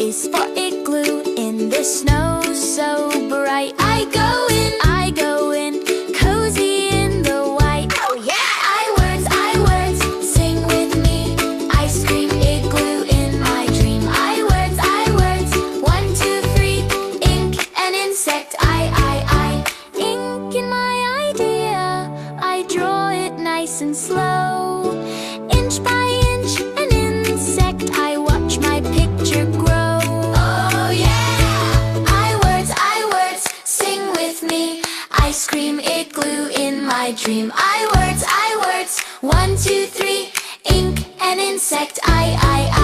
is for igloo. In the snow so bright, I go in, cozy in the white. Oh yeah! I words, sing with me. Ice cream igloo in my dream. I words, 1, 2, 3. Ink and insect, I. Ink in my idea, I draw it nice and slow. Inch by inch, an insect, I watch my picture grow. Oh yeah! I words, sing with me. Ice cream igloo in my dream. I words, 1, 2, 3. Ink and insect, I.